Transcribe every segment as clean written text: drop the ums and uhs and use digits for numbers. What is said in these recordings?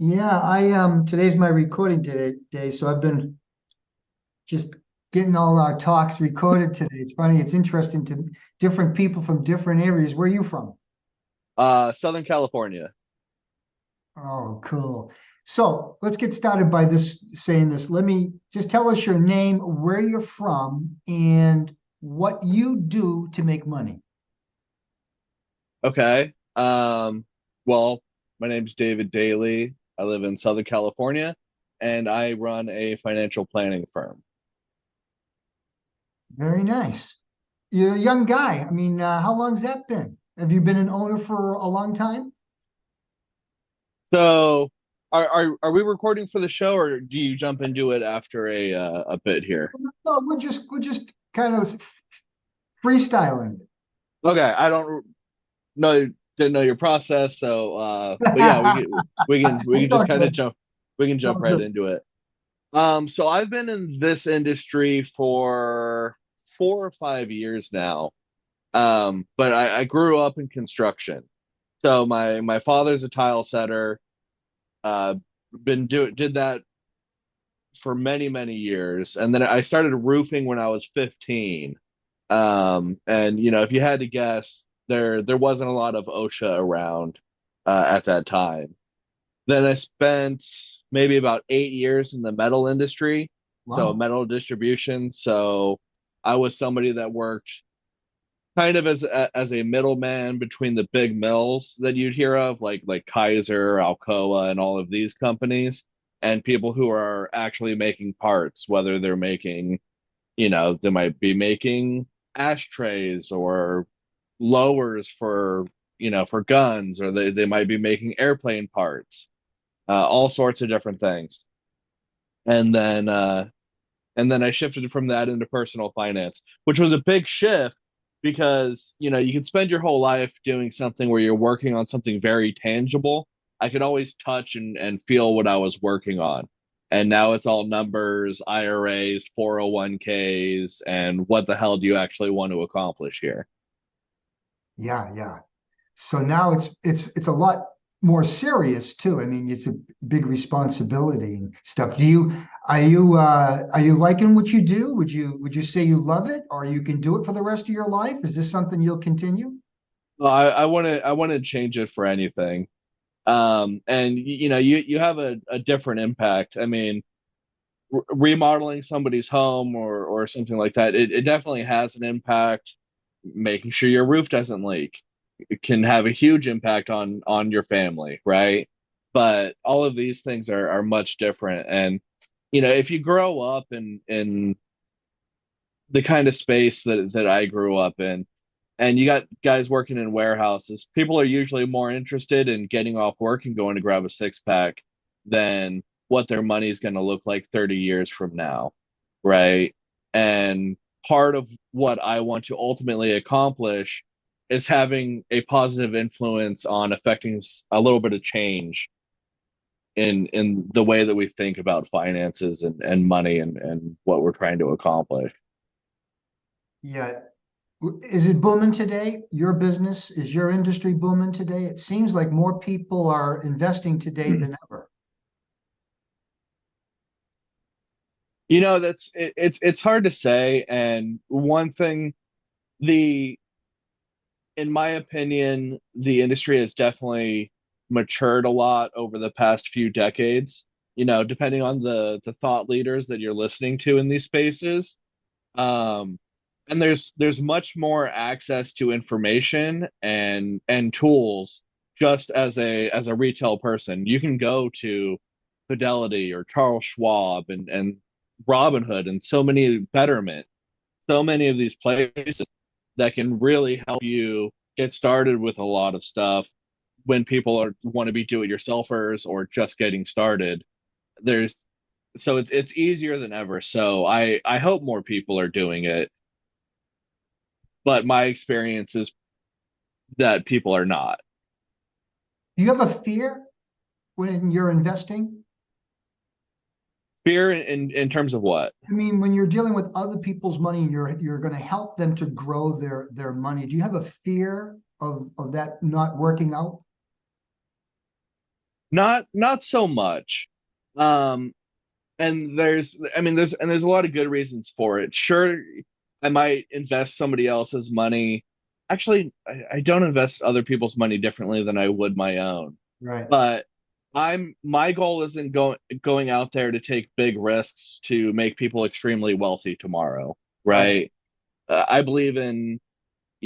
Yeah, I today's my recording day, so I've been just getting all our talks recorded today. It's funny, it's interesting to different people from different areas. Where are you from? Southern California. Oh, cool. So let's get started by this saying this. Let me just tell us your name, where you're from, and what you do to make money. Okay. Well, my name's David Daley. I live in Southern California, and I run a financial planning firm. Very nice. You're a young guy. I mean, how long's that been? Have you been an owner for a long time? So, are we recording for the show, or do you jump into it after a bit here? No, we're just kind of freestyling it. Okay, I don't know, didn't know your process, so but yeah, we can It's all just kind of good. jump, we can It's jump all right good. into it. So I've been in this industry for 4 or 5 years now. But I grew up in construction. So my father's a tile setter. Uh, did that for many years, and then I started roofing when I was 15. And if you had to guess, there wasn't a lot of OSHA around at that time. Then I spent maybe about 8 years in the metal industry, so Wow. metal distribution. So I was somebody that worked kind of as a middleman between the big mills that you'd hear of, like Kaiser, Alcoa, and all of these companies, and people who are actually making parts, whether they're making, they might be making ashtrays or lowers for guns, or they might be making airplane parts, all sorts of different things. And then I shifted from that into personal finance, which was a big shift because, you can spend your whole life doing something where you're working on something very tangible. I could always touch and feel what I was working on. And now it's all numbers, IRAs, 401ks, and what the hell do you actually want to accomplish here? Yeah, yeah. So now it's a lot more serious too. I mean, it's a big responsibility and stuff. Are you liking what you do? Would you say you love it or you can do it for the rest of your life? Is this something you'll continue? Well, I want to change it for anything. And you have a different impact. I mean, remodeling somebody's home or something like that, it definitely has an impact. Making sure your roof doesn't leak, it can have a huge impact on your family, right? But all of these things are much different. And if you grow up in the kind of space that I grew up in, and you got guys working in warehouses, people are usually more interested in getting off work and going to grab a six pack than what their money is going to look like 30 years from now, right? And part of what I want to ultimately accomplish is having a positive influence on affecting a little bit of change in the way that we think about finances and money and what we're trying to accomplish. Yeah. Is it booming today? Your business, is your industry booming today? It seems like more people are investing today than ever. It's hard to say. And one thing, the in my opinion, the industry has definitely matured a lot over the past few decades. Depending on the thought leaders that you're listening to in these spaces. Um, and there's much more access to information and tools just as a retail person. You can go to Fidelity or Charles Schwab and Robinhood and so many of these places that can really help you get started with a lot of stuff when people want to be do-it-yourselfers or just getting started. There's so it's easier than ever. So I hope more people are doing it, but my experience is that people are not. Do you have a fear when you're investing? Fear in terms of what? I mean, when you're dealing with other people's money and you're going to help them to grow their money, do you have a fear of that not working out? Not so much. Um, and there's a lot of good reasons for it. Sure, I might invest somebody else's money. Actually, I don't invest other people's money differently than I would my own. Right. But my goal isn't going out there to take big risks to make people extremely wealthy tomorrow, Right. right? I believe in,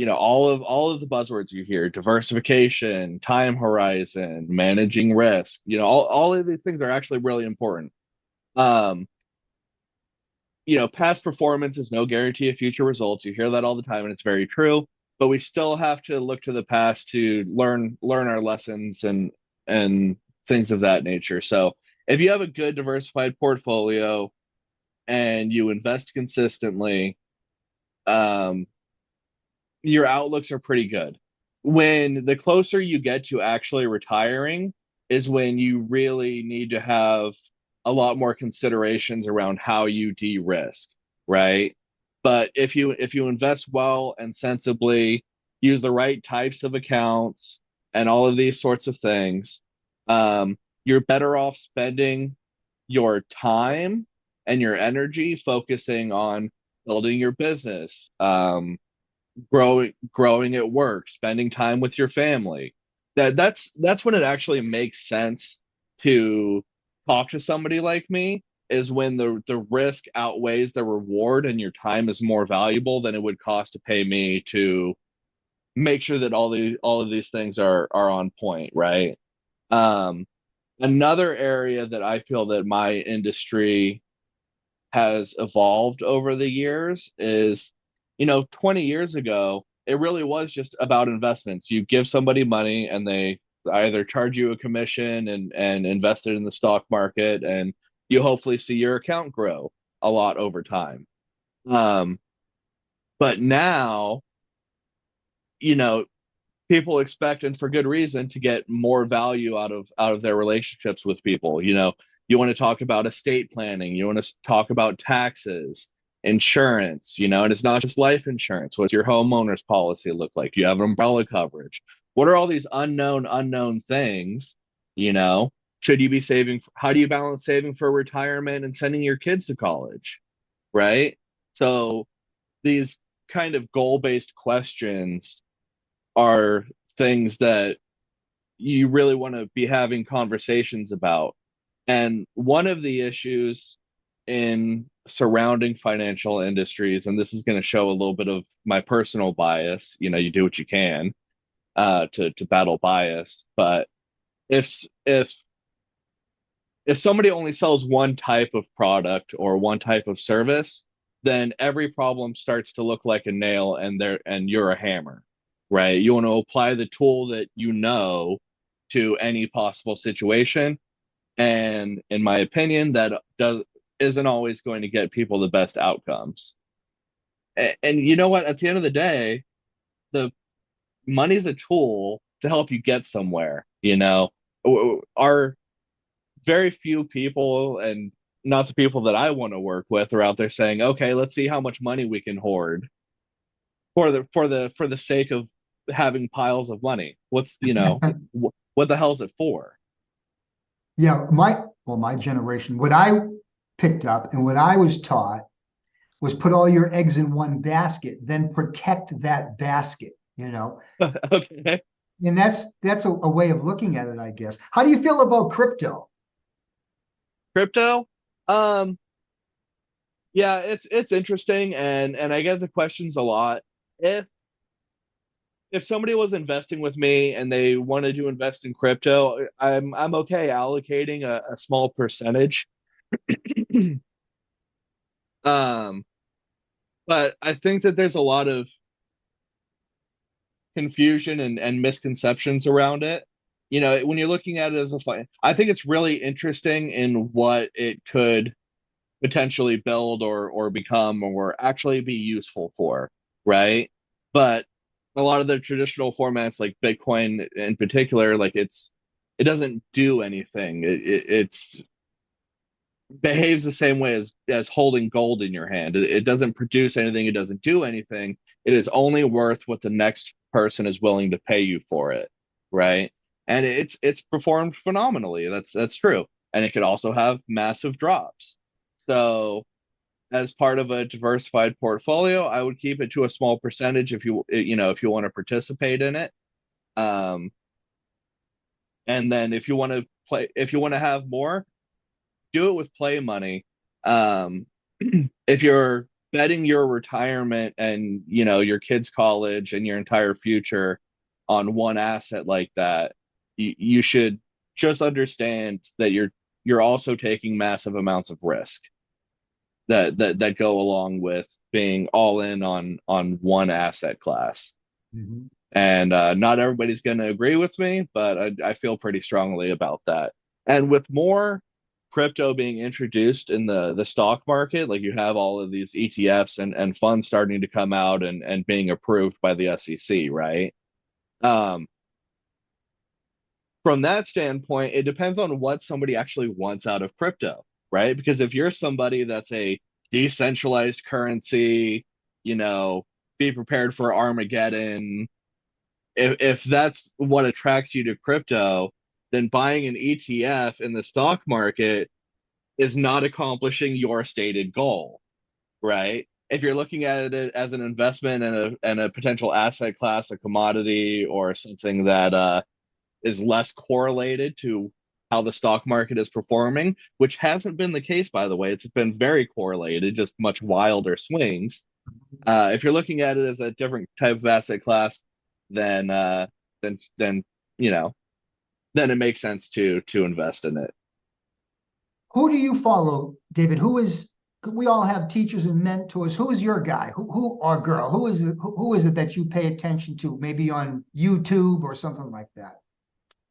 all of the buzzwords you hear: diversification, time horizon, managing risk. All of these things are actually really important. Um, Past performance is no guarantee of future results. You hear that all the time, and it's very true. But we still have to look to the past to learn our lessons and things of that nature. So if you have a good diversified portfolio and you invest consistently, um, your outlooks are pretty good. When the closer you get to actually retiring is when you really need to have a lot more considerations around how you de-risk, right? But if you invest well and sensibly, use the right types of accounts and all of these sorts of things, you're better off spending your time and your energy focusing on building your business, growing at work, spending time with your family. That's when it actually makes sense to talk to somebody like me, is when the risk outweighs the reward and your time is more valuable than it would cost to pay me to make sure that all of these things are on point, right? Um, Another area that I feel that my industry has evolved over the years is, 20 years ago, it really was just about investments. You give somebody money and they either charge you a commission and invest it in the stock market, and you hopefully see your account grow a lot over time. Um, but now, you know, people expect, and for good reason, to get more value out of their relationships with people. You want to talk about estate planning, you want to talk about taxes, insurance, and it's not just life insurance. What's your homeowner's policy look like? Do you have umbrella coverage? What are all these unknown things? you know should you be saving? How do you balance saving for retirement and sending your kids to college, right? So these kind of goal-based questions are things that you really want to be having conversations about. And one of the issues in surrounding financial industries, and this is going to show a little bit of my personal bias, you do what you can to battle bias. But if if if somebody only sells one type of product or one type of service, then every problem starts to look like a nail, and you're a hammer, right? You want to apply the tool that you know to any possible situation. And in my opinion, that does isn't always going to get people the best outcomes. And you know what? At the end of the day, the money's a tool to help you get somewhere. Our very few people, and not the people that I want to work with, are out there saying, "Okay, let's see how much money we can hoard for the sake of having piles of money." What the hell is it for? Yeah, my generation, what I picked up and what I was taught was put all your eggs in one basket, then protect that basket, Okay, And that's a way of looking at it, I guess. How do you feel about crypto? crypto. Um, yeah, it's interesting, and I get the questions a lot. If if somebody was investing with me and they wanted to invest in crypto, I'm okay allocating a small percentage. Um, but I think that there's a lot of confusion and misconceptions around it. When you're looking at it as I think it's really interesting in what it could potentially build or become or actually be useful for, right? But a lot of the traditional formats, like Bitcoin in particular, like it doesn't do anything. It's behaves the same way as holding gold in your hand. It doesn't produce anything. It doesn't do anything. It is only worth what the next person is willing to pay you for it, right? and it's performed phenomenally. That's true. And it could also have massive drops. So as part of a diversified portfolio, I would keep it to a small percentage if if you want to participate in it. Um, and then if you want to have more, do it with play money. Um, if you're betting your retirement and your kids' college and your entire future on one asset like that, you should just understand that you're also taking massive amounts of risk that go along with being all in on one asset class. Mhm. And not everybody's going to agree with me, but I feel pretty strongly about that. And with more crypto being introduced in the stock market, like you have all of these ETFs and funds starting to come out and being approved by the SEC, right? Um, from that standpoint, it depends on what somebody actually wants out of crypto, right? Because if you're somebody that's a decentralized currency, you know, be prepared for Armageddon, if that's what attracts you to crypto, then buying an ETF in the stock market is not accomplishing your stated goal, right? If you're looking at it as an investment and a potential asset class, a commodity, or something that is less correlated to how the stock market is performing, which hasn't been the case, by the way. It's been very correlated, just much wilder swings. If you're looking at it as a different type of asset class, then then you know then it makes sense to invest in it. Who do you follow, David? Who is, we all have teachers and mentors. Who is your guy? Who or girl? Who is it that you pay attention to? Maybe on YouTube or something like that.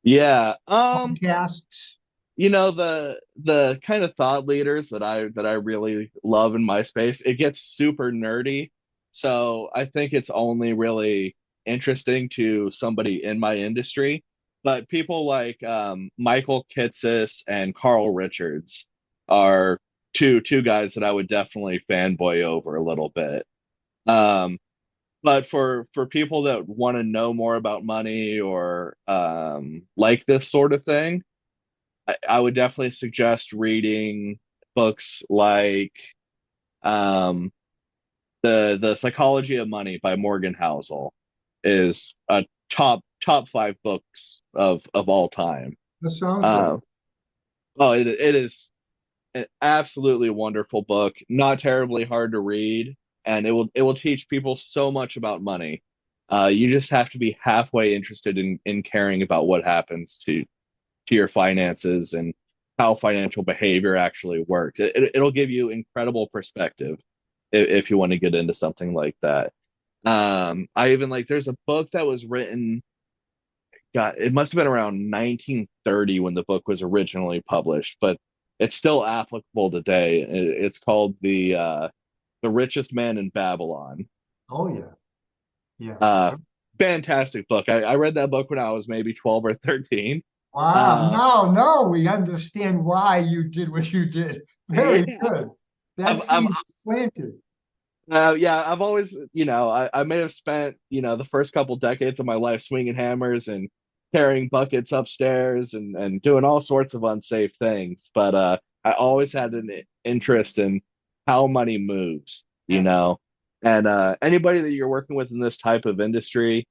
Yeah. Podcasts. The kind of thought leaders that I really love in my space, it gets super nerdy. So I think it's only really interesting to somebody in my industry. But people like Michael Kitces and Carl Richards are two guys that I would definitely fanboy over a little bit. Um, but for people that want to know more about money or like this sort of thing, I would definitely suggest reading books like um, the Psychology of Money by Morgan Housel is a top five books of all time. That sounds great. Uh, oh, it is an absolutely wonderful book, not terribly hard to read, and it will teach people so much about money. You just have to be halfway interested in caring about what happens to your finances and how financial behavior actually works. It'll give you incredible perspective if you want to get into something like that. I even like there's a book that was written, God, it must have been around 1930 when the book was originally published, but it's still applicable today. It's called the Richest Man in Babylon. Oh yeah, yeah. Uh, Fantastic book. I read that book when I was maybe 12 or 13. Wow. Uh, Now we understand why you did what you did. Very yeah, good. That I've seed is planted. Yeah, I've always, I may have spent, the first couple decades of my life swinging hammers and carrying buckets upstairs and doing all sorts of unsafe things. But I always had an interest in how money moves, you Yeah. know. And anybody that you're working with in this type of industry,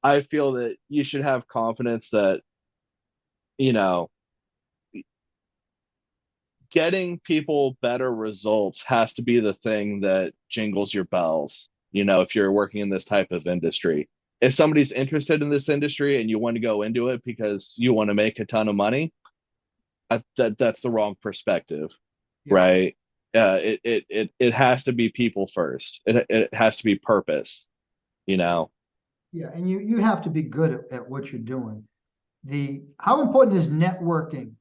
I feel that you should have confidence that, you know, getting people better results has to be the thing that jingles your bells, if you're working in this type of industry. If somebody's interested in this industry and you want to go into it because you want to make a ton of money, that's the wrong perspective, Yeah. right? It has to be people first. It has to be purpose, you know. Yeah. And you have to be good at what you're doing. The how important is networking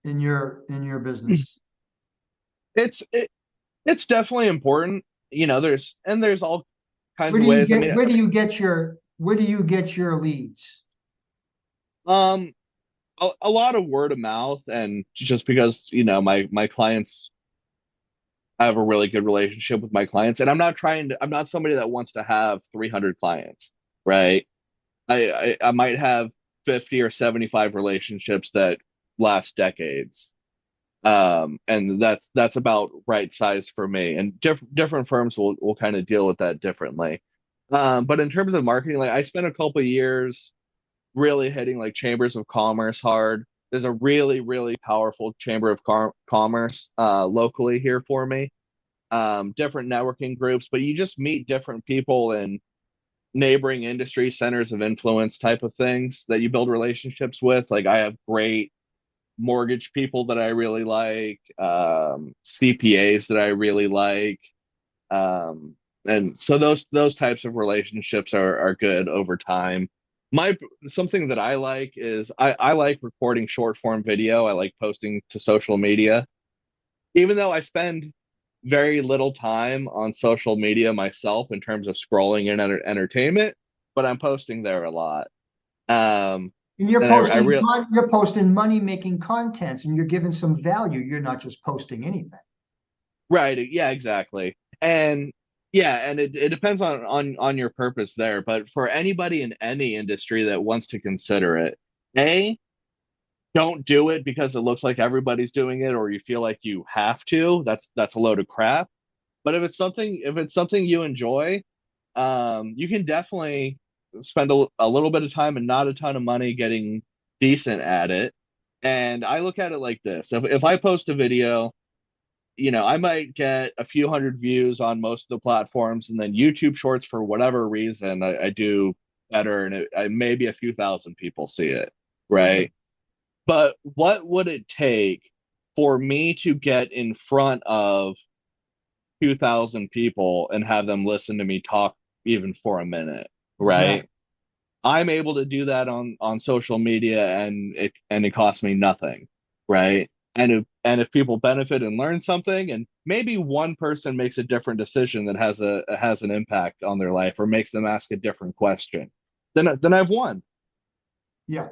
in your business? It's it, it's definitely important. There's all kinds Where of do you ways. I get mean, where do you get your leads? um, a lot of word of mouth, and just because my clients, I have a really good relationship with my clients, and I'm not somebody that wants to have 300 clients, right? I might have 50 or 75 relationships that last decades. And that's about right size for me. And different firms will kind of deal with that differently. But in terms of marketing, like I spent a couple of years really hitting like chambers of commerce hard. There's a really powerful chamber of commerce locally here for me. Different networking groups, but you just meet different people in neighboring industry centers of influence type of things that you build relationships with. Like I have great mortgage people that I really like, CPAs that I really like. Um, and so those types of relationships are good over time. My Something that I like is I like recording short form video. I like posting to social media. Even though I spend very little time on social media myself in terms of scrolling and entertainment, but I'm posting there a lot. Um, And and I real you're posting money making contents and you're giving some value. You're not just posting anything. Right. Yeah, exactly. And yeah, and it depends on your purpose there. But for anybody in any industry that wants to consider it, A, don't do it because it looks like everybody's doing it or you feel like you have to. That's a load of crap. But if it's something you enjoy, you can definitely spend a little bit of time and not a ton of money getting decent at it. And I look at it like this. If I post a video, I might get a few hundred views on most of the platforms, and then YouTube Shorts, for whatever reason, I do better, and maybe a few thousand people see it, Okay. right? But what would it take for me to get in front of 2,000 people and have them listen to me talk even for a minute, right? Exactly. I'm able to do that on social media, and it costs me nothing, right? And if people benefit and learn something, and maybe one person makes a different decision that has an impact on their life or makes them ask a different question, then I've won. Yeah.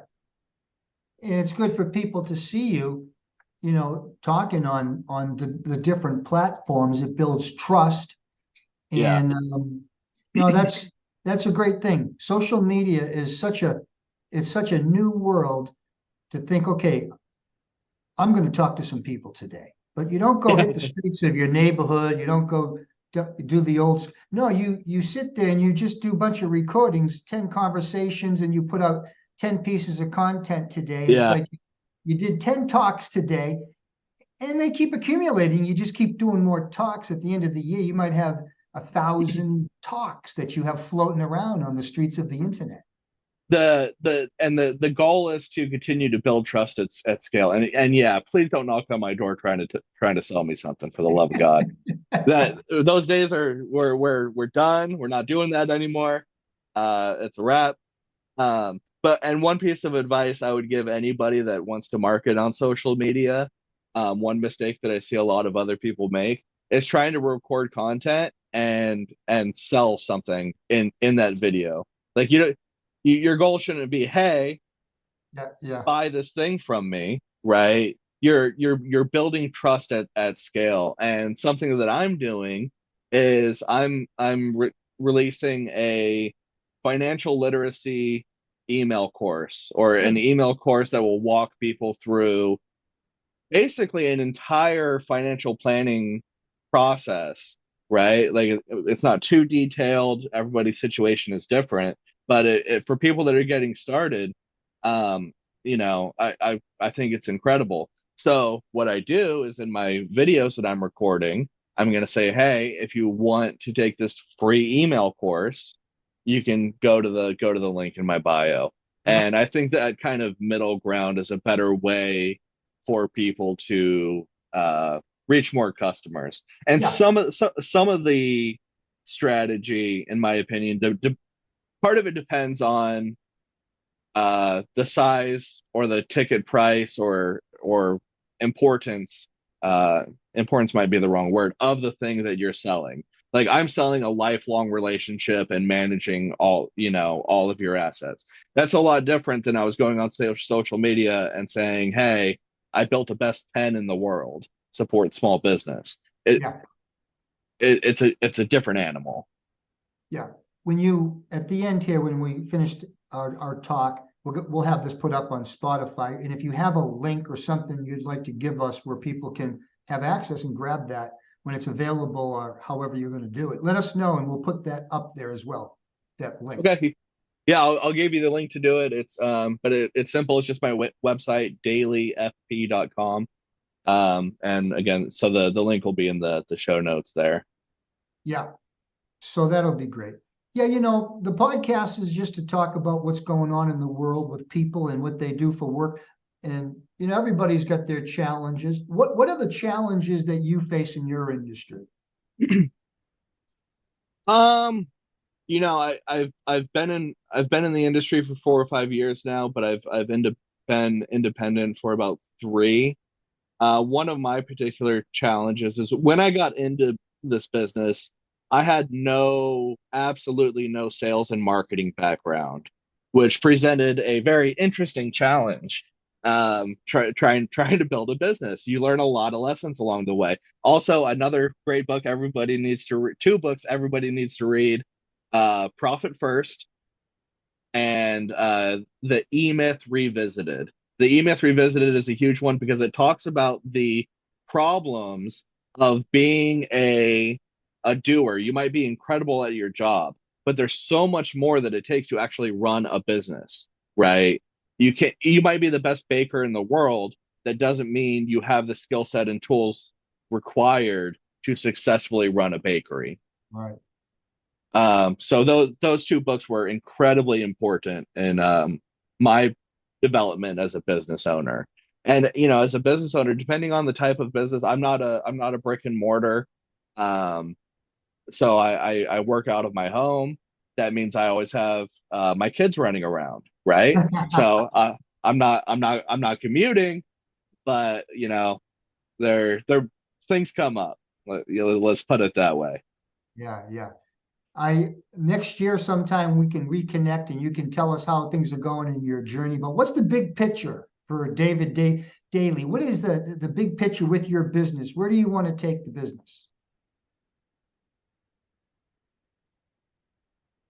And it's good for people to see you, talking on the different platforms. It builds trust. Yeah. And that's a great thing. Social media is it's such a new world to think, okay, I'm going to talk to some people today. But you don't go hit the streets of your neighborhood. You don't go do the old. No, you sit there and you just do a bunch of recordings, 10 conversations, and you put out 10 pieces of content today. And it's Yeah. like you did 10 talks today, and they keep accumulating. You just keep doing more talks. At the end of the year, you might have 1,000 talks that you have floating around on the streets of the internet. The goal is to continue to build trust at scale. And yeah, please don't knock on my door trying to sell me something, for the love of God. That those days we're done. We're not doing that anymore. It's a wrap. But and one piece of advice I would give anybody that wants to market on social media, one mistake that I see a lot of other people make is trying to record content and sell something in that video. Like your goal shouldn't be, hey, Yeah, yeah, buy this thing from me, right? You're building trust at scale. And something that I'm doing is I'm releasing a financial literacy email course, or an good. email course that will walk people through basically an entire financial planning process, right? Like it's not too detailed. Everybody's situation is different, but for people that are getting started, um, I think it's incredible. So what I do is in my videos that I'm recording, I'm going to say, hey, if you want to take this free email course, you can go to the link in my bio. Yeah, And I think that kind of middle ground is a better way for people to reach more customers. And yeah, some of the strategy, in my opinion, part of it depends on the size or the ticket price or importance. Importance might be the wrong word, of the thing that you're selling. Like I'm selling a lifelong relationship and managing all of your assets. That's a lot different than I was going on social media and saying, "Hey, I built the best pen in the world. Support small business." It, yeah, it's a different animal. yeah. When you, at the end here, when we finished our talk, we'll have this put up on Spotify. And if you have a link or something you'd like to give us where people can have access and grab that when it's available or however you're going to do it, let us know and we'll put that up there as well, that link. Okay. Yeah, I'll give you the link to do it. But it's simple. It's just my website, dailyfp.com. And again, so the link will be in the show notes there. Yeah. So that'll be great. Yeah, the podcast is just to talk about what's going on in the world with people and what they do for work. And everybody's got their challenges. What are the challenges that you face in your industry? Um, I've been in the industry for 4 or 5 years now, but been independent for about three. One of my particular challenges is when I got into this business, I had absolutely no sales and marketing background, which presented a very interesting challenge. Trying to build a business, you learn a lot of lessons along the way. Also, another great book everybody needs to read, two books everybody needs to read, Profit First and the E-Myth Revisited. The E-Myth Revisited is a huge one because it talks about the problems of being a doer. You might be incredible at your job, but there's so much more that it takes to actually run a business, right? You might be the best baker in the world. That doesn't mean you have the skill set and tools required to successfully run a bakery. Right. So those two books were incredibly important in my development as a business owner. And as a business owner, depending on the type of business, I'm not a brick and mortar. Um, so I work out of my home. That means I always have my kids running around, right? So I'm not commuting, but there things come up. Let's put it that way. Yeah, yeah. I Next year sometime we can reconnect and you can tell us how things are going in your journey. But what's the big picture for Daily? What is the big picture with your business? Where do you want to take the business?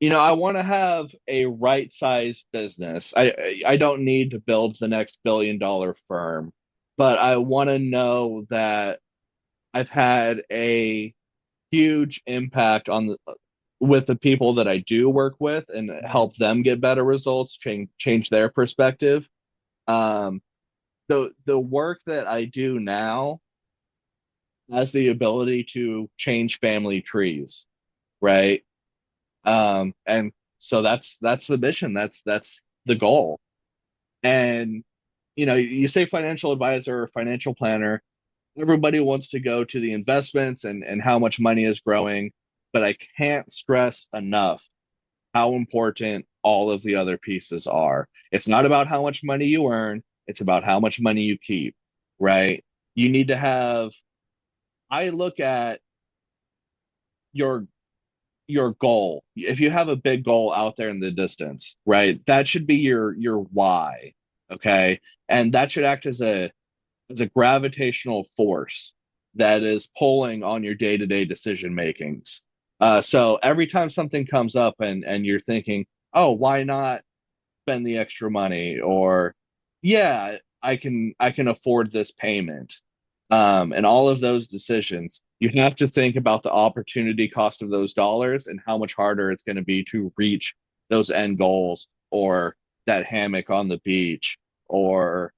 I want to have a right sized business. I don't need to build the next $1 billion firm, but I want to know that I've had a huge impact with the people that I do work with and help them get better results, change their perspective. Um, the work that I do now has the ability to change family trees, right? And so that's the mission. That's the goal. And you say financial advisor or financial planner, everybody wants to go to the investments and how much money is growing, but I can't stress enough how important all of the other pieces are. It's not about how much money you earn, it's about how much money you keep, right? You need to have, I look at your your goal. If you have a big goal out there in the distance, right? That should be your why, okay? And that should act as a gravitational force that is pulling on your day-to-day decision makings. So every time something comes up and you're thinking, oh, why not spend the extra money? Or yeah, I can afford this payment. And all of those decisions, you have to think about the opportunity cost of those dollars and how much harder it's going to be to reach those end goals, or that hammock on the beach, or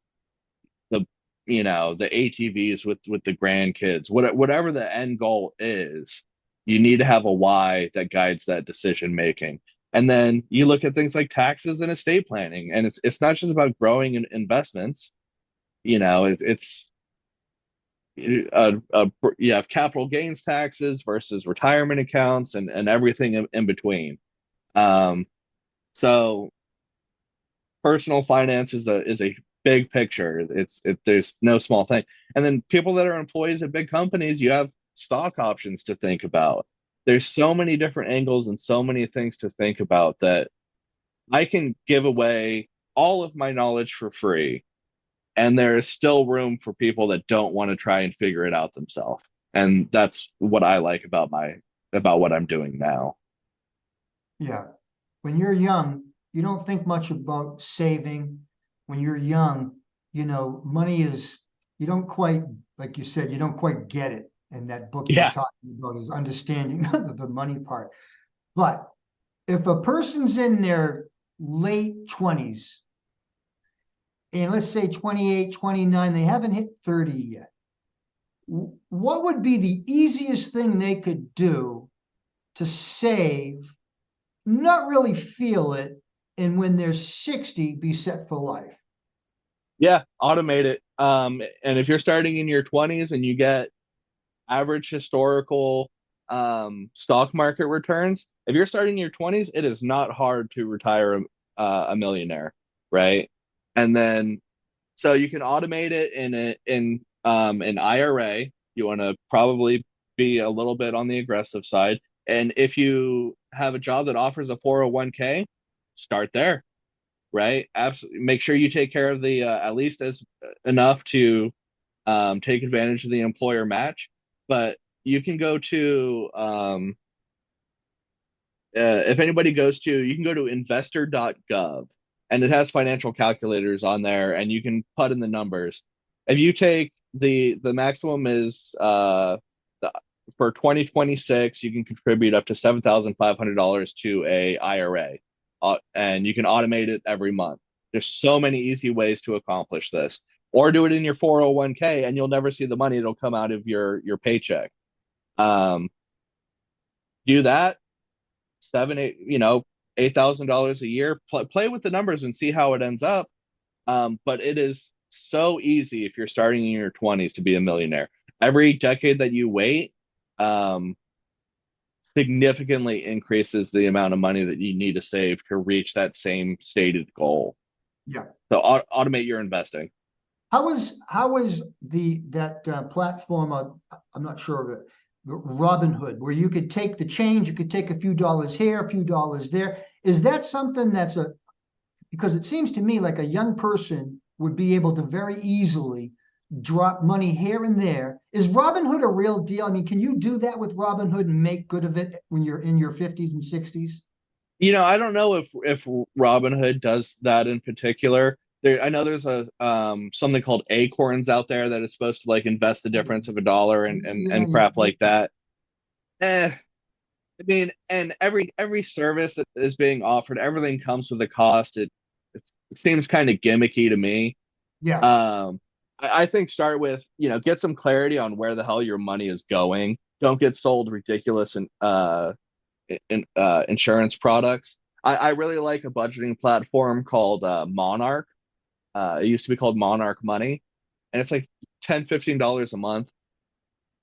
the the ATVs with the grandkids. Whatever the end goal is, you need to have a why that guides that decision making. And then you look at things like taxes and estate planning, and it's not just about growing in investments. It's you have capital gains taxes versus retirement accounts and everything in between. Um, so personal finance is a big picture. There's no small thing. And then people that are employees at big companies, you have stock options to think about. There's so many different angles and so many things to think about that I can give away all of my knowledge for free, and there is still room for people that don't want to try and figure it out themselves. And that's what I like about what I'm doing now. Yeah. When you're young, you don't think much about saving when you're young. Money is, you don't quite, like you said, you don't quite get it. And that book you were Yeah, talking about is understanding the money part. But if a person's in their late 20s, and let's say 28, 29, they haven't hit 30 yet, what would be the easiest thing they could do to save, not really feel it, and when they're 60, be set for life? yeah, automate it. And if you're starting in your 20s and you get average historical stock market returns, if you're starting in your 20s, it is not hard to retire a millionaire, right? And then so you can automate it in an IRA. You want to probably be a little bit on the aggressive side. And if you have a job that offers a 401k, start there, right? Absolutely. Make sure you take care of the at least as enough to take advantage of the employer match. But you can go to if anybody goes to, you can go to investor.gov, and it has financial calculators on there, and you can put in the numbers. If you take the maximum is the, for 2026, you can contribute up to $7,500 to a IRA, and you can automate it every month. There's so many easy ways to accomplish this, or do it in your 401k, and you'll never see the money. It'll come out of your paycheck. Um, do that seven, eight, $8,000 a year. Play with the numbers and see how it ends up. But it is so easy if you're starting in your 20s to be a millionaire. Every decade that you wait, um, significantly increases the amount of money that you need to save to reach that same stated goal. Yeah. So automate your investing. How is the that platform? I'm not sure of it. Robinhood, where you could take the change, you could take a few dollars here, a few dollars there. Is that something that's a because it seems to me like a young person would be able to very easily drop money here and there. Is Robinhood a real deal? I mean, can you do that with Robinhood and make good of it when you're in your 50s and 60s? I don't know if Robinhood does that in particular. I know there's a something called Acorns out there that is supposed to like invest the difference of a dollar Yeah, and yeah, crap like that. Eh, I mean, and every service that is being offered, everything comes with a cost. It seems kind of gimmicky to me. yeah, I think start with, get some clarity on where the hell your money is going. Don't get sold ridiculous and insurance products. I really like a budgeting platform called Monarch. It used to be called Monarch Money, and it's like $10, $15 a month,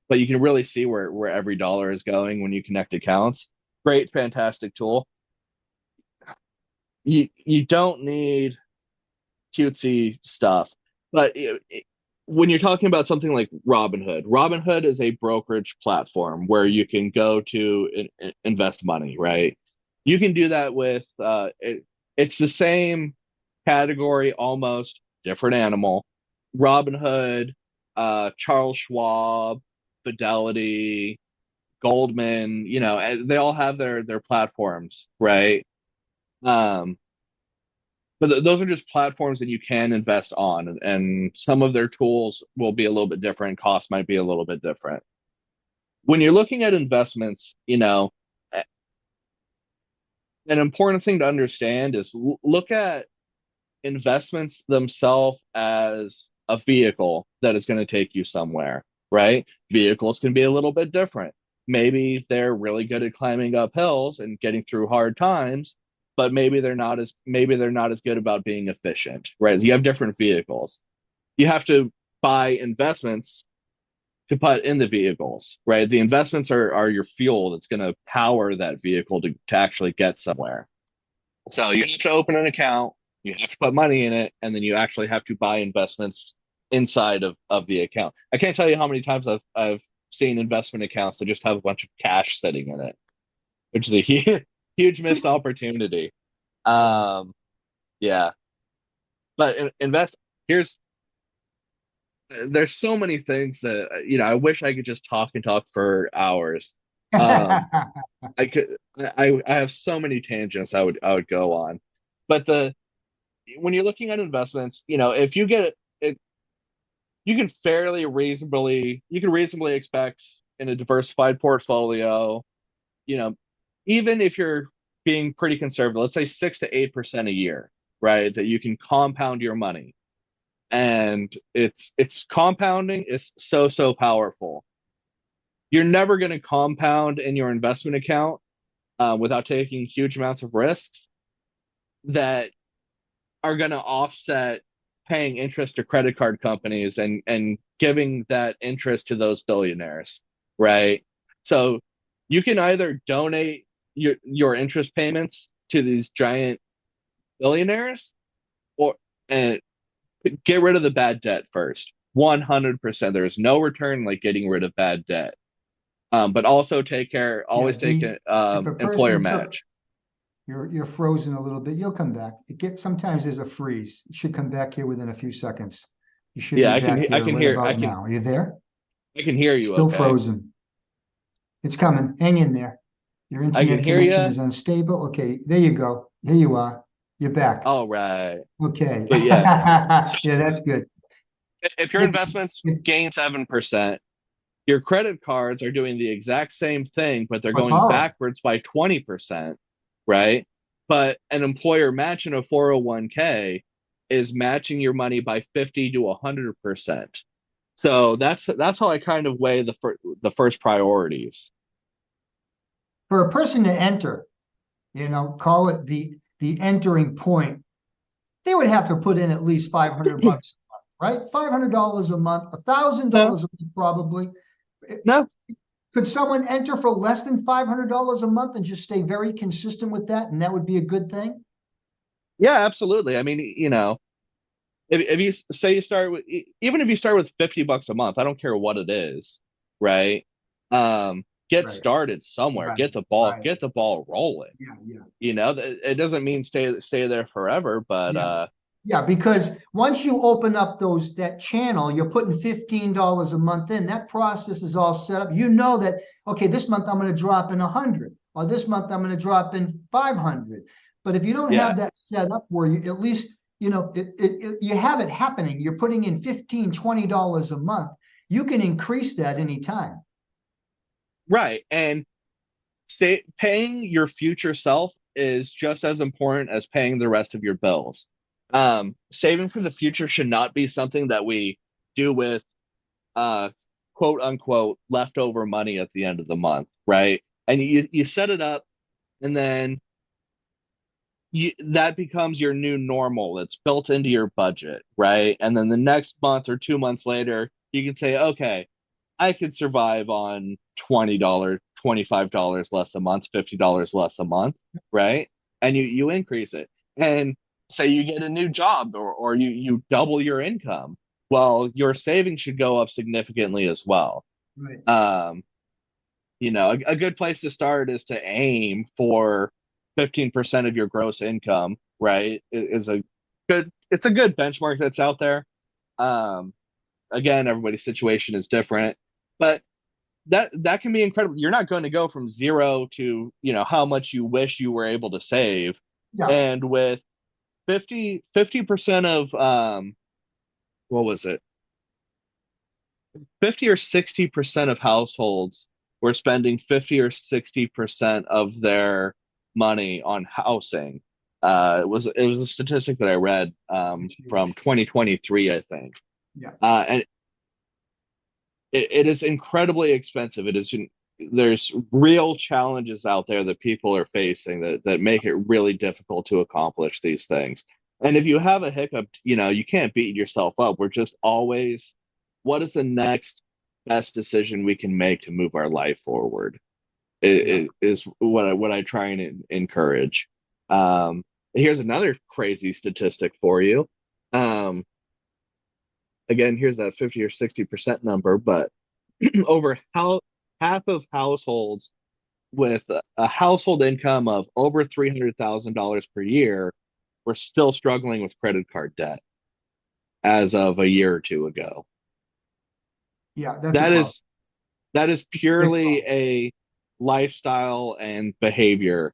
but you can really see where every dollar is going when you connect accounts. Great, fantastic tool. You don't need cutesy stuff, but when you're talking about something like Robinhood, Robinhood is a brokerage platform where you can go to invest money, right? You can do that with it's the same category, almost different animal. Robinhood, Charles Schwab, Fidelity, Goldman, they all have their platforms, right? Um, but those are just platforms that you can invest on, and some of their tools will be a little bit different. Cost might be a little bit different. When you're looking at investments, an important thing to understand is look at investments themselves as a vehicle that is going to take you somewhere, right? Vehicles can be a little bit different. Maybe they're really good at climbing up hills and getting through hard times, but maybe they're not as good about being efficient, right? You have different vehicles. You have to buy investments to put in the vehicles, right? The investments are your fuel that's going to power that vehicle to actually get somewhere. So you have to open an account, you have to put money in it, and then you actually have to buy investments inside of the account. I can't tell you how many times I've seen investment accounts that just have a bunch of cash sitting in it, which is a huge missed opportunity. Um, yeah, but invest. Here's There's so many things that I wish I could just talk and talk for hours. Um, I could I have so many tangents I would go on. But the when you're looking at investments, if you get it, you can reasonably expect in a diversified portfolio, you know, even if you're being pretty conservative, let's say 6 to 8% a year, right? That you can compound your money. And it's compounding is so powerful. You're never going to compound in your investment account without taking huge amounts of risks that are going to offset paying interest to credit card companies and giving that interest to those billionaires, right? So you can either donate your interest payments to these giant billionaires or and get rid of the bad debt first. 100%. There is no return like getting rid of bad debt. But also Yeah, always take the an if a employer person took match. you're frozen a little bit, you'll come back. Sometimes there's a freeze. You should come back here within a few seconds. You should Yeah, be back I here can right hear, about now. Are you there? I can hear you. Still Okay. frozen. It's coming. Hang in there. Your I can internet hear connection you. is unstable. Okay, there you go. Here you are. You're back. All right. Okay. But yeah, so Yeah, that's good. if your If, investments if, gain 7%, your credit cards are doing the exact same thing, but they're oh, it's going horrible. backwards by 20%, right? But an employer match in a 401k is matching your money by 50 to 100%. So that's how I kind of weigh the first priorities. For a person to enter, call it the entering point, they would have to put in at least 500 bucks a month, right? $500 a month, No, $1,000 a month, probably. no, Could someone enter for less than $500 a month and just stay very consistent with that, and that would be a good thing? yeah, absolutely. I mean, if you say you start with even if you start with 50 bucks a month, I don't care what it is, right? Get Right, started somewhere, right, right. get the ball rolling. Yeah, yeah, It doesn't mean stay there forever, but yeah. Yeah, because once you open up that channel, you're putting $15 a month in. That process is all set up. You know that, okay, this month I'm going to drop in 100, or this month I'm going to drop in 500. But if you don't yeah, have that set up where you at least, you have it happening, you're putting in 15, $20 a month, you can increase that anytime. right. And paying your future self is just as important as paying the rest of your bills. Saving for the future should not be something that we do with uh, quote unquote leftover money at the end of the month, right? And you set it up, and then that becomes your new normal. It's built into your budget, right? And then the next month or 2 months later, you can say, okay, I could survive on $20, $25 less a month, $50 less a month, right? And you increase it. And say you get a new job or you double your income. Well, your savings should go up significantly as well. Right. Um, a good place to start is to aim for 15% of your gross income, right? It's a good benchmark that's out there. Um, Again, everybody's situation is different, but that can be incredible. You're not going to go from zero to, how much you wish you were able to save. Yeah. And with 50% of, what was it? 50 or 60% of households were spending 50 or 60% of their money on housing. It was a statistic that I read That's from huge. 2023, I think. Yeah. And it is incredibly expensive. There's real challenges out there that people are facing that make it really difficult to accomplish these things. And if you have a hiccup, you can't beat yourself up. We're just always, what is the next best decision we can make to move our life forward? Yeah. Is what I try and encourage. Um, Here's another crazy statistic for you. Um, Again, here's that 50 or 60% number, but over how half of households with a household income of over $300,000 per year were still struggling with credit card debt as of a year or two ago. Yeah. That's a That problem. is that is Big purely problem. a lifestyle and behavior.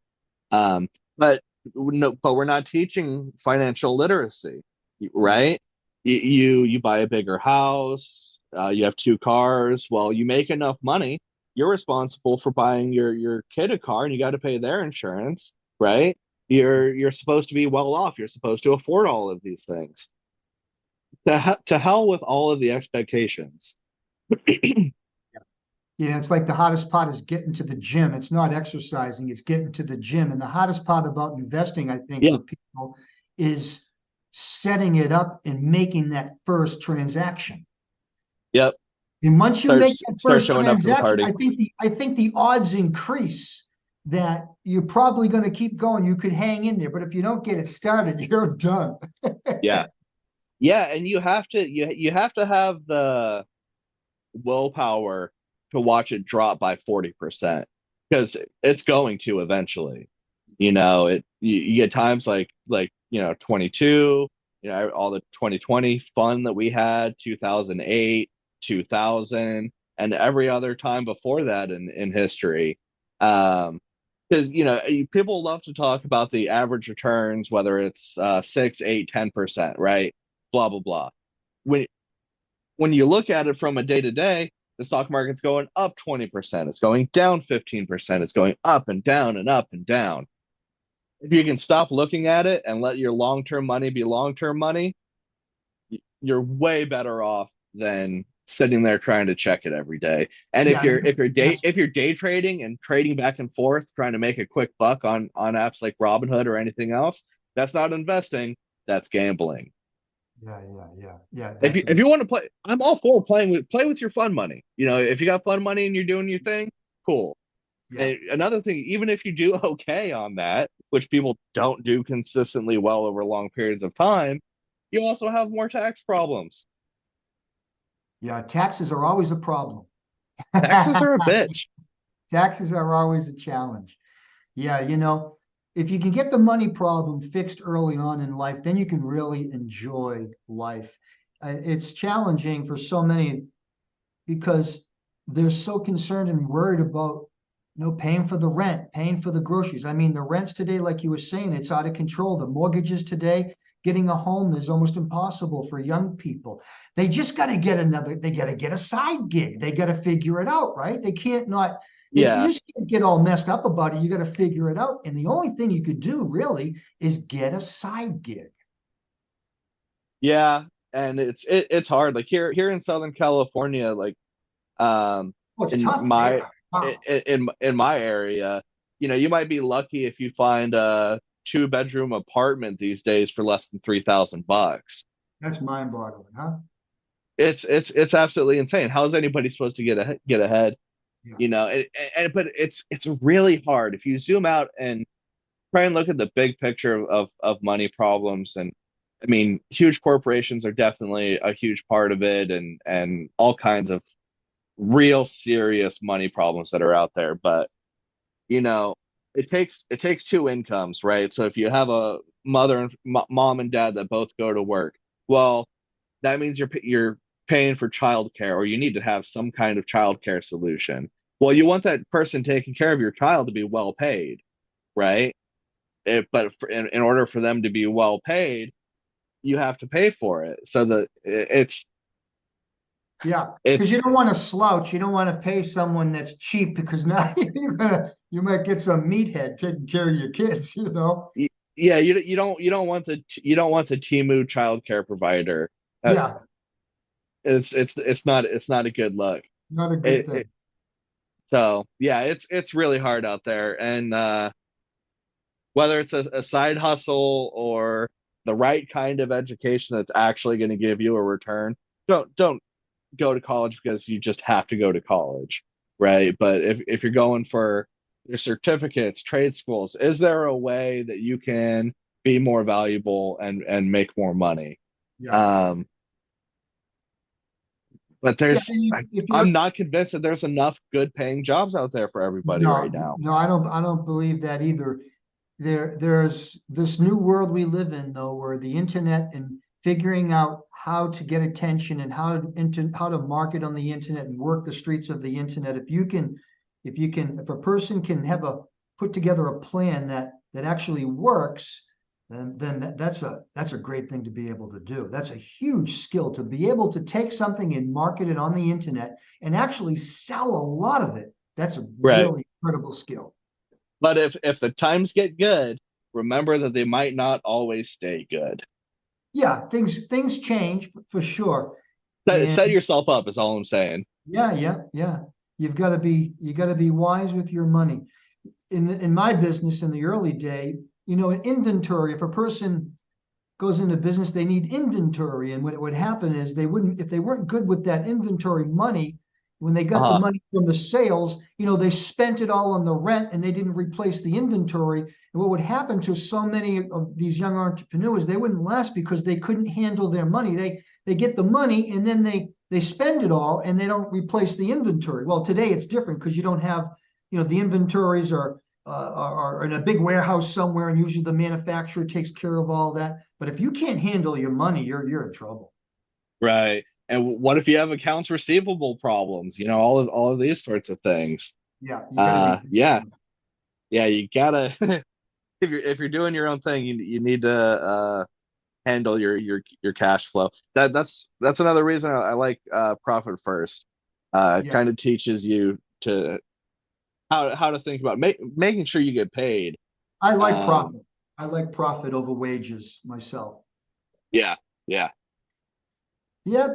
Um, but no, but we're not teaching financial literacy, Yeah. right? You buy a bigger house, you have two cars. Well, you make enough money, you're responsible for buying your kid a car, and you got to pay their insurance, right? You're supposed to be well off. You're supposed to afford all of these things. To hell with all of the expectations. You know, it's like the hottest part is getting to the gym. It's not exercising, it's getting to the gym. And the hottest part about investing, I think, Yeah. for people is setting it up and making that first transaction. Yep. And once you make that Start first showing up to the transaction, party. I think the odds increase that you're probably going to keep going. You could hang in there, but if you don't get it started, you're done. Yeah. Yeah, and you have to have the willpower to watch it drop by 40% because it's going to eventually. You get times like 22, all the 2020 fun that we had, 2008, 2000, and every other time before that in history. Because people love to talk about the average returns, whether it's 6, 8, 10%, right? Blah blah blah. When when you look at it from a day to day, the stock market's going up 20%. It's going down 15%. It's going up and down and up and down. If you can stop looking at it and let your long term money be long term money, you're way better off than sitting there trying to check it every day. And Yeah, that's if you're day trading and trading back and forth, trying to make a quick buck on apps like Robinhood or anything else, that's not investing. That's gambling. yeah. If you want to play, I'm all for play with your fun money. If you got fun money and you're doing your thing, cool. yeah. And another thing, even if you do okay on that, which people don't do consistently well over long periods of time, you also have more tax problems. Yeah, taxes are always a problem. Taxes are a bitch. Taxes are always a challenge. Yeah, if you can get the money problem fixed early on in life, then you can really enjoy life. It's challenging for so many because they're so concerned and worried about, paying for the rent, paying for the groceries. I mean, the rents today, like you were saying, it's out of control. The mortgages today, getting a home is almost impossible for young people. They just got to they got to get a side gig. They got to figure it out, right? They can't not, you Yeah, just can't get all messed up about it. You got to figure it out. And the only thing you could do really is get a side gig. yeah, and it's hard. Like here in Southern California, like um Well, it's in tough my there. Wow, in my area, you might be lucky if you find a two-bedroom apartment these days for less than $3,000. that's mind-boggling, huh? It's absolutely insane. How is anybody supposed to get ahead? Yeah. But it's really hard if you zoom out and try and look at the big picture of money problems. And I mean, huge corporations are definitely a huge part of it, and all kinds of real serious money problems that are out there. But you know, it takes two incomes, right? So if you have a mother and mom and dad that both go to work, well, that means you're paying for childcare, or you need to have some kind of childcare solution. Well, you want that person taking care of your child to be well paid, right? But in order for them to be well paid, you have to pay for it. So Yeah, because it's you don't want to slouch. You don't want to pay someone that's cheap because now you might get some meathead taking care of your kids, yeah, you don't want the Timu childcare provider. Uh, Yeah, it's not a good look. not a good It, thing. so yeah, it's really hard out there, and whether it's a side hustle or the right kind of education that's actually going to give you a return, don't go to college because you just have to go to college, right? But if you're going for your certificates, trade schools, is there a way that you can be more valuable and make more money? Yeah. Um, but Yeah, there's if I'm you're not convinced that there's enough good paying jobs out there for everybody right no, now. no, I don't believe that either. There's this new world we live in though, where the internet and figuring out how to get attention and how to market on the internet and work the streets of the internet. If a person can put together a plan that that actually works, then that's a great thing to be able to do. That's a huge skill to be able to take something and market it on the internet and actually sell a lot of it. That's a Right. really incredible skill. But if the times get good, remember that they might not always stay good. Yeah, things change for sure. And Set yourself up is all I'm saying. yeah, yeah, yeah. You got to be wise with your money. In my business in the early day, an inventory, if a person goes into business, they need inventory. And what would happen is they wouldn't, if they weren't good with that inventory money, when they got the Uh-huh. money from the sales, they spent it all on the rent and they didn't replace the inventory. And what would happen to so many of these young entrepreneurs, they wouldn't last because they couldn't handle their money. They get the money and then they spend it all and they don't replace the inventory. Well, today it's different because you don't have, the inventories are in a big warehouse somewhere, and usually the manufacturer takes care of all that. But if you can't handle your money, you're in trouble. Right. And what if you have accounts receivable problems? All of these sorts of things. Yeah, you got to be Yeah. disciplined. Yeah, you gotta if you're doing your own thing, you need to handle your cash flow. That's another reason I like profit first. Yeah, Kind of teaches you to how to think about making sure you get paid. I like Um, profit. I like profit over wages myself. yeah, yeah, Yeah,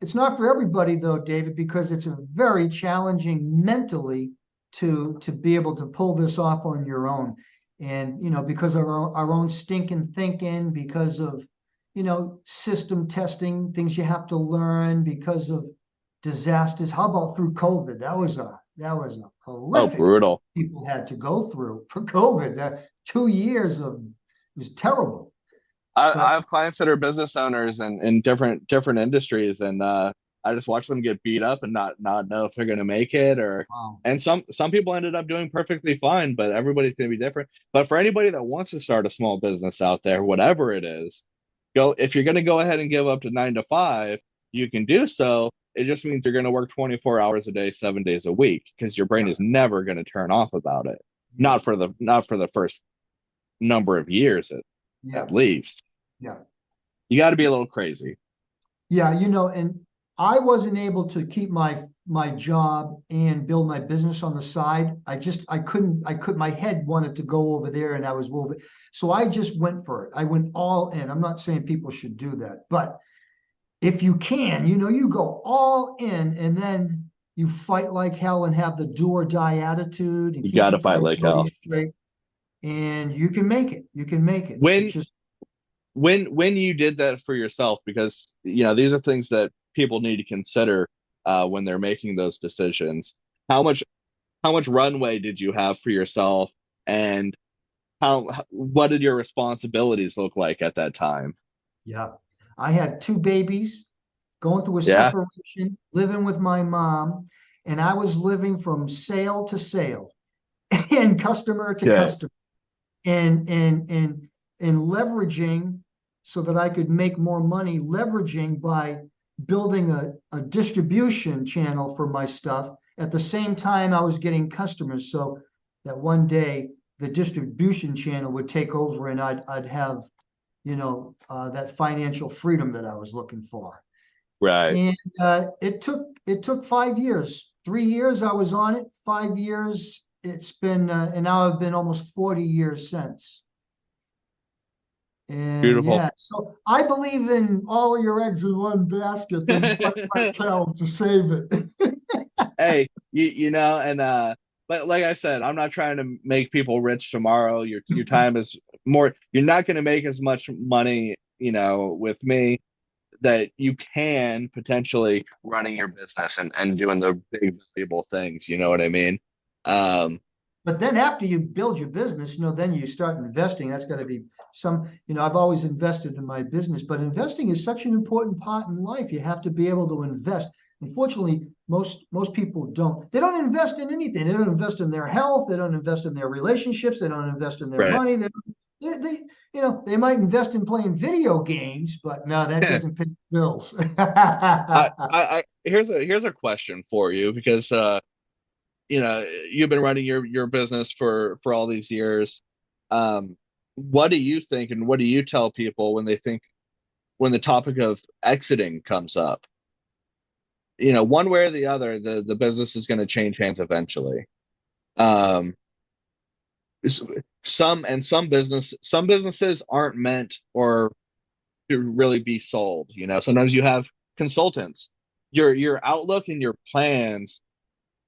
it's not for everybody though, David, because it's a very challenging mentally to be able to pull this off on your own. And because of our own stinking thinking, because of system testing, things you have to learn, because of disasters. How about through COVID? That was a oh, horrific brutal. people had to go through for COVID. That 2 years of was terrible. I But have clients that are business owners and in different industries, and I just watch them get beat up and not know if they're going to make it. Or wow, and some people ended up doing perfectly fine, but everybody's going to be different. But for anybody that wants to start a small business out there, whatever it is, go if you're going to go ahead and give up to 9 to 5, you can do so. It just means you're going to work 24 hours a day, 7 days a week, because your brain yeah, is never going to turn off about it. yeah, Not for the first number of years yeah, at least. yeah. You got to be a little crazy. Yeah, and I wasn't able to keep my job and build my business on the side. I couldn't, my head wanted to go over there and I was moving. So I just went for it. I went all in. I'm not saying people should do that, but if you can, you go all in and then you fight like hell and have the do or die attitude and You keep got to your fight like priorities hell. straight and you can make it. You can make it. It's When just, when you did that for yourself, because these are things that people need to consider when they're making those decisions. How much how much runway did you have for yourself, and what did your responsibilities look like at that time? yeah. I had two babies going through a Yeah. separation, living with my mom, and I was living from sale to sale and customer to Okay. customer and leveraging so that I could make more money, leveraging by building a distribution channel for my stuff. At the same time, I was getting customers so that one day the distribution channel would take over and I'd have, that financial freedom that I was looking for. Right. And it took 5 years. 3 years I was on it. 5 years it's been, and now I've been almost 40 years since. And Beautiful. yeah, so I believe in all your eggs in one basket. Then fight like hell to save it. Hey, and but like I said, I'm not trying to make people rich tomorrow. Your time is more. You're not going to make as much money, with me that you can potentially running your business and doing the big valuable things. You know what I mean? Um, But then after you build your business, then you start investing. That's got to be I've always invested in my business, but investing is such an important part in life. You have to be able to invest. Unfortunately, most people don't. They don't invest in anything. They don't invest in their health. They don't invest in their relationships. They don't invest in their right. money. They might invest in playing video games, but no, that doesn't pay the bills. Here's a question for you, because you've been running your business for all these years. What do you think, and what do you tell people when they think when the topic of exiting comes up? One way or the other, the business is going to change hands eventually. Um, s- some businesses aren't meant or to really be sold. Sometimes you have consultants. Your outlook and your plans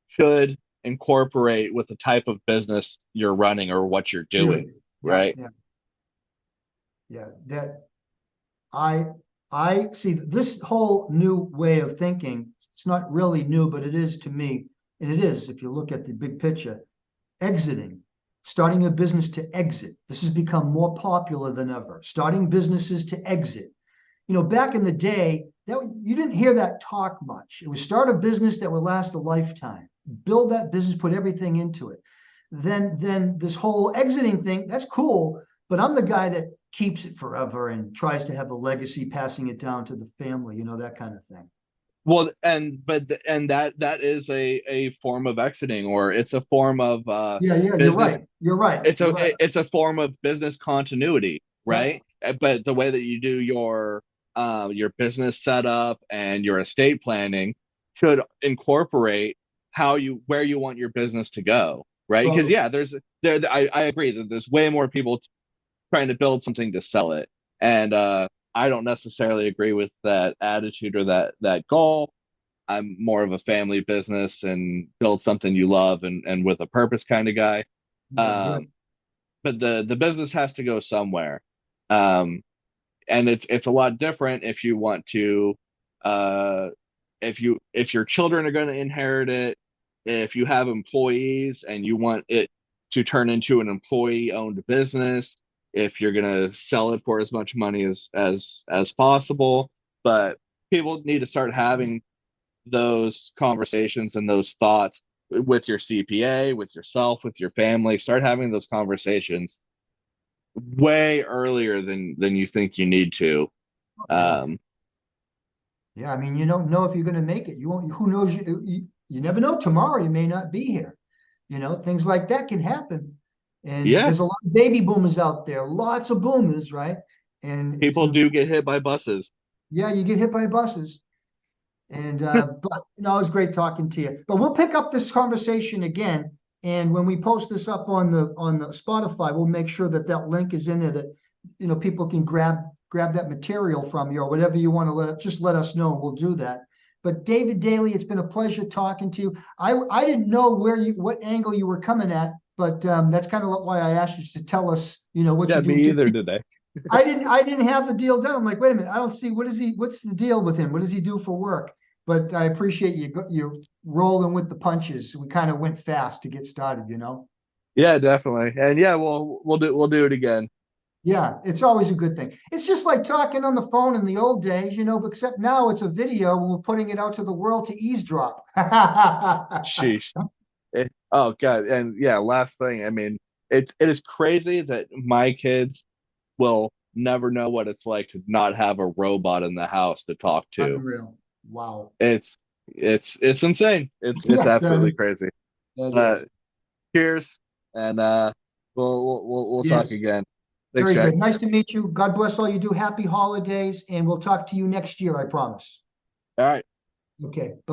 should incorporate with the type of business you're running or what you're doing, Period. Yeah, right? yeah, yeah. That I I see this whole new way of thinking. It's not really new, but it is to me, and it is if you look at the big picture. Exiting, starting a business to exit. This has become more popular than ever. Starting businesses to exit. Back in the day, that you didn't hear that talk much. It was start a business that would last a lifetime. Build that business, put everything into it. Then this whole exiting thing, that's cool, but I'm the guy that keeps it forever and tries to have a legacy, passing it down to the family, that kind of thing. Well, and that is a form of exiting, or it's a form of Yeah, yeah, you're business. right. You're right. It's You're a right. it's a form of business continuity, Yep. right? But the way that you do your business setup and your estate planning should incorporate where you want your business to go, right? Because Totally. yeah, I agree that there's way more people trying to build something to sell it. And I don't necessarily agree with that attitude or that goal. I'm more of a family business and build something you love and with a purpose kind of guy. Yeah, Um, good. but the business has to go somewhere. Um, and it's a lot different if you want to uh if your children are going to inherit it, if you have employees and you want it to turn into an employee owned business, if you're going to sell it for as much money as possible. But people need to start having those conversations and those thoughts with your CPA, with yourself, with your family. Start having those conversations way earlier than you think you need to. Yeah. Um, Yeah, I mean, you don't know if you're going to make it. You won't, who knows? You never know. Tomorrow you may not be here. Things like that can happen. And yeah, there's a lot of baby boomers out there, lots of boomers, right? And it's people a, do get hit by buses. yeah, you get hit by buses. And but it was great talking to you. But we'll pick up this conversation again. And when we post this up on the Spotify, we'll make sure that that link is in there that people can grab that material from you or whatever you want to just let us know and we'll do that. But David Daley, it's been a pleasure talking to you. I didn't know what angle you were coming at, but that's kind of why I asked you to tell us what Yeah, you do. me either today. I didn't have the deal done. I'm like, wait a minute, I don't see what's the deal with him? What does he do for work? But I appreciate you rolling with the punches. We kind of went fast to get started. Yeah, definitely. And yeah, we'll do it again. Yeah, it's always a good thing. It's just like talking on the phone in the old days, but except now it's a video and we're putting it out to the world to eavesdrop. Sheesh. Oh God. And yeah, last thing. I mean, it is crazy that my kids will never know what it's like to not have a robot in the house to talk to. Unreal. Wow. It's it's insane. It's Yeah, that absolutely is. crazy. That But is. cheers, and we'll talk Yes. again. Thanks, Very Jack. good. Nice to meet you. God bless all you do. Happy holidays, and we'll talk to you next year, I promise. All right. Okay. Bye.